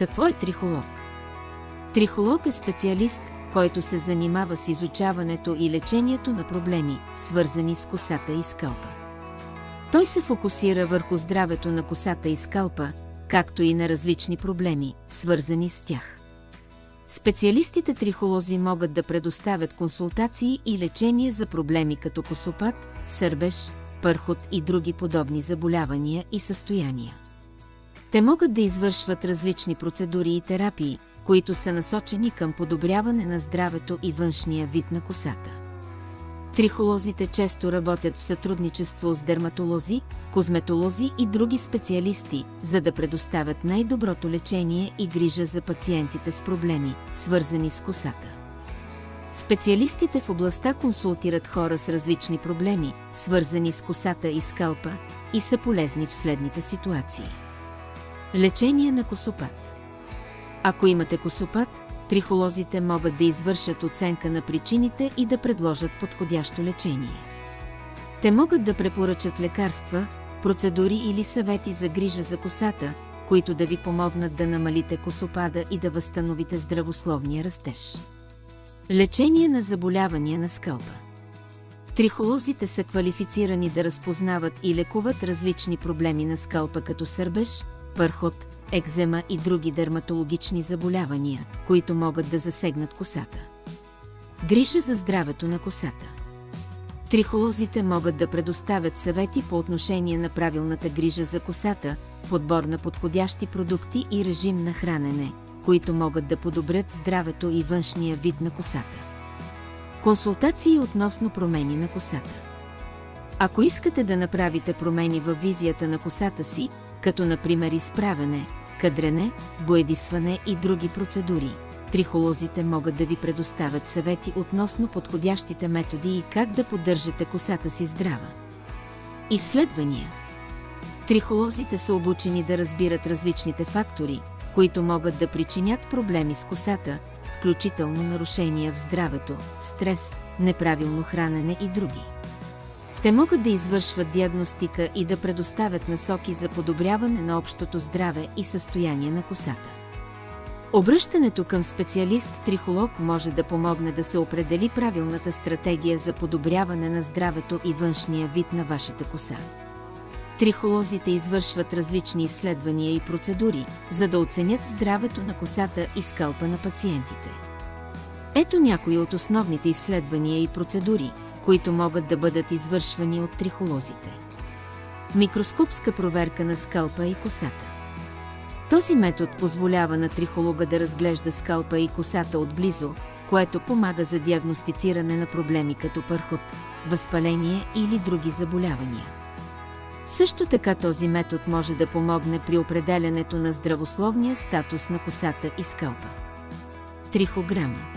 Какво е трихолог? Трихолог е специалист, който се занимава с изучаването и лечението на проблеми, свързани с косата и скалпа. Той се фокусира върху здравето на косата и скалпа, както и на различни проблеми, свързани с тях. Специалистите трихолози могат да предоставят консултации и лечение за проблеми като косопад, сърбеж, пърхот и други подобни заболявания и състояния. Те могат да извършват различни процедури и терапии, които са насочени към подобряване на здравето и външния вид на косата. Трихолозите често работят в сътрудничество с дерматолози, козметолози и други специалисти, за да предоставят най-доброто лечение и грижа за пациентите с проблеми, свързани с косата. Специалистите в областта консултират хора с различни проблеми, свързани с косата и скалпа, и са полезни в следните ситуации. Лечение на косопад. Ако имате косопад, трихолозите могат да извършат оценка на причините и да предложат подходящо лечение. Те могат да препоръчат лекарства, процедури или съвети за грижа за косата, които да ви помогнат да намалите косопада и да възстановите здравословния растеж. Лечение на заболявания на скалпа. Трихолозите са квалифицирани да разпознават и лекуват различни проблеми на скалпа като сърбеж, пърхот, екзема и други дерматологични заболявания, които могат да засегнат косата. Грижа за здравето на косата. Трихолозите могат да предоставят съвети по отношение на правилната грижа за косата, подбор на подходящи продукти и режим на хранене, които могат да подобрят здравето и външния вид на косата. Консултации относно промени на косата. Ако искате да направите промени във визията на косата си, като например изправяне, кадрене, боядисване и други процедури, трихолозите могат да ви предоставят съвети относно подходящите методи и как да поддържате косата си здрава. Изследвания. Трихолозите са обучени да разбират различните фактори, които могат да причинят проблеми с косата, включително нарушения в здравето, стрес, неправилно хранене и други. Те могат да извършват диагностика и да предоставят насоки за подобряване на общото здраве и състояние на косата. Обръщането към специалист-трихолог може да помогне да се определи правилната стратегия за подобряване на здравето и външния вид на вашата коса. Трихолозите извършват различни изследвания и процедури, за да оценят здравето на косата и скалпа на пациентите. Ето някои от основните изследвания и процедури, които могат да бъдат извършвани от трихолозите. Микроскопска проверка на скалпа и косата. Този метод позволява на трихолога да разглежда скалпа и косата отблизо, което помага за диагностициране на проблеми като пърхот, възпаление или други заболявания. Също така този метод може да помогне при определянето на здравословния статус на косата и скалпа. Трихограма.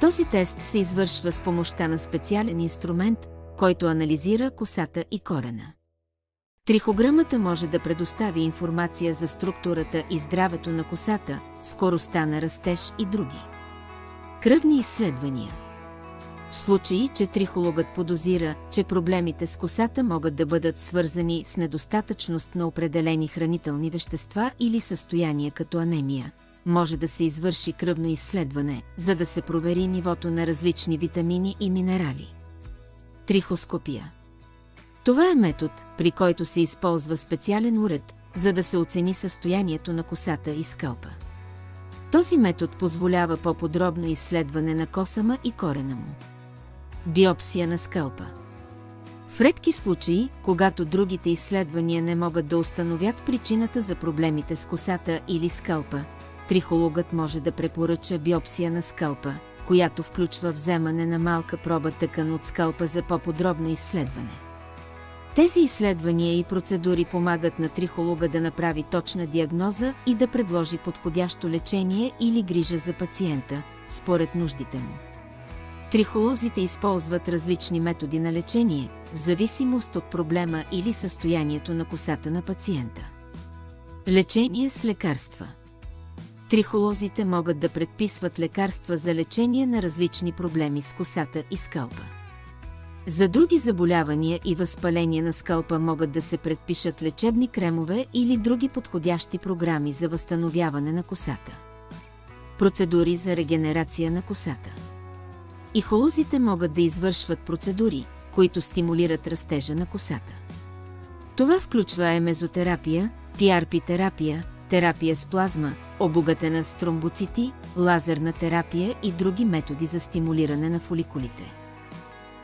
Този тест се извършва с помощта на специален инструмент, който анализира косата и корена. Трихограмата може да предостави информация за структурата и здравето на косата, скоростта на растеж и други. Кръвни изследвания. В случай, че трихологът подозира, че проблемите с косата могат да бъдат свързани с недостатъчност на определени хранителни вещества или състояния като анемия, може да се извърши кръвно изследване, за да се провери нивото на различни витамини и минерали. Трихоскопия. Това е метод, при който се използва специален уред, за да се оцени състоянието на косата и скалпа. Този метод позволява по-подробно изследване на косама и корена му. Биопсия на скалпа. В редки случаи, когато другите изследвания не могат да установят причината за проблемите с косата или скалпа, трихологът може да препоръча биопсия на скалпа, която включва вземане на малка проба тъкан от скалпа за по-подробно изследване. Тези изследвания и процедури помагат на трихолога да направи точна диагноза и да предложи подходящо лечение или грижа за пациента, според нуждите му. Трихолозите използват различни методи на лечение, в зависимост от проблема или състоянието на косата на пациента. Лечение с лекарства. Трихолозите могат да предписват лекарства за лечение на различни проблеми с косата и скалпа. За други заболявания и възпаления на скалпа могат да се предпишат лечебни кремове или други подходящи програми за възстановяване на косата. Процедури за регенерация на косата. Ихолозите могат да извършват процедури, които стимулират растежа на косата. Това включва мезотерапия, PRP-терапия, терапия с плазма, обогатена с тромбоцити, лазерна терапия и други методи за стимулиране на фоликулите.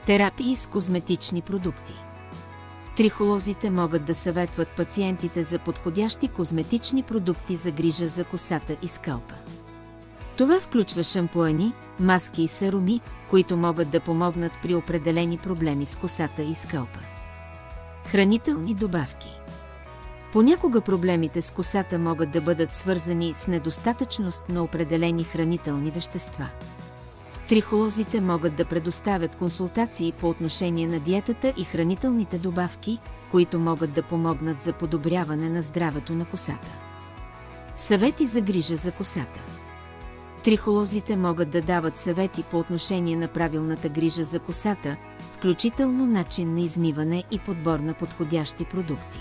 Терапии с козметични продукти. Трихолозите могат да съветват пациентите за подходящи козметични продукти за грижа за косата и скалпа. Това включва шампуани, маски и серуми, които могат да помогнат при определени проблеми с косата и скалпа. Хранителни добавки. Понякога проблемите с косата могат да бъдат свързани с недостатъчност на определени хранителни вещества. Трихолозите могат да предоставят консултации по отношение на диетата и хранителните добавки, които могат да помогнат за подобряване на здравето на косата. Съвети за грижа за косата. Трихолозите могат да дават съвети по отношение на правилната грижа за косата, включително начин на измиване и подбор на подходящи продукти.